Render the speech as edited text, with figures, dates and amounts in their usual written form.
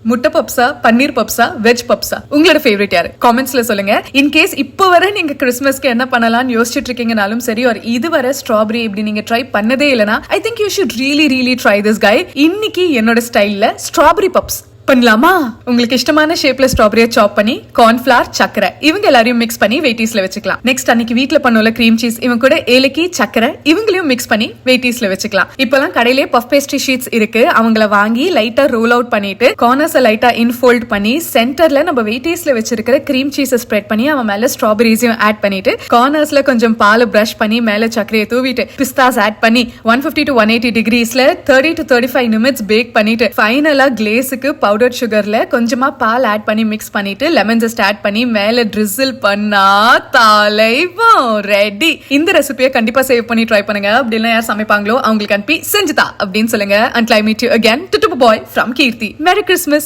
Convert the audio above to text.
முட்டை பப்ஸா, பன்னீர் பப்ஸா, வெஜ் பப்ஸா, உங்களோட ஃபேவரட் யாரு? காமெண்ட்ஸ்ல சொல்லுங்க. இன் கேஸ் இப்போ வரை நீங்க கிறிஸ்மஸ்க்கு என்ன பண்ணலாம்னு யோசிச்சுட்டு இருக்கீங்கனாலும் சரி, ஒரு இதுவரை ஸ்ட்ராபெரி இப்படி நீங்க ட்ரை பண்ணதே இல்லைனா, I think you should really try this guy. இன்னைக்கு என்னோட ஸ்டைல்ல ஸ்ட்ராபெரி பப்ஸ் பண்ணலாமா? உங்களுக்கு இஷ்டமான ஷேப்ல ஸ்ட்ராபெரியை சாப் பண்ணி கார்ன்ஃபிளவர், சக்கரை இவங்க எல்லாரையும் மிக்ஸ் பண்ணி வெயிட்டீஸ்ல வச்சுக்கலாம். நெக்ஸ்ட் அன்னைக்கு வீட்ல பண்ணுவோம்ல கிரீம் சீஸ், இவங்க கூட ஏலக்கி, சக்கரை இவங்களையும் மிக்ஸ் பண்ணி வெயிட்டீஸ்ல வச்சுக்கலாம். இப்பெல்லாம் கடையிலே பஃப் பேஸ்ட்ரி ஷீட்ஸ் இருக்கு. அவங்கள வாங்கி லைட்டா ரோல் அவுட் பண்ணிட்டு கார்னர்ஸ் லைட்டா இன்ஃபோல்ட் பண்ணி சென்டர்ல நம்ம வெயிட்டீஸ்ல வச்சிருக்கிற கிரீம் சீஸை ஸ்ப்ரெட் பண்ணி அவன் மேல ஸ்ட்ராபெரிஸையும் ஆட் பண்ணிட்டு கார்னர்ஸ்ல கொஞ்சம் பால் பிரஷ் பண்ணி மேல சக்கரையை தூவிட்டு பிஸ்தாஸ் ஆட் பண்ணி 150 to 180 டிகிரிஸ்ல 30 to 35 நிமிட்ஸ் பேக் பண்ணிட்டு ஃபைனலா கிளேஸுக்கு பவுடர் சுகர்ல கொஞ்சமா பால் ஆட் பண்ணி மிக்ஸ் பண்ணிட்டு லெமன் ஜஸ்ட் ஆட் பண்ணி மேல ட்ரிசில் பண்ணா தலைவம் ரெடி. இந்த ரெசிபியை கண்டிப்பா சேவ் பண்ணி ட்ரை பண்ணுங்க. அப்படின்னா யார் சமைப்பாங்களோ அவங்களுக்கு அனுப்பி செஞ்சுதா அப்படின்னு சொல்லுங்க. Until I meet you again, Tutubu boy from Kirti. Merry Christmas.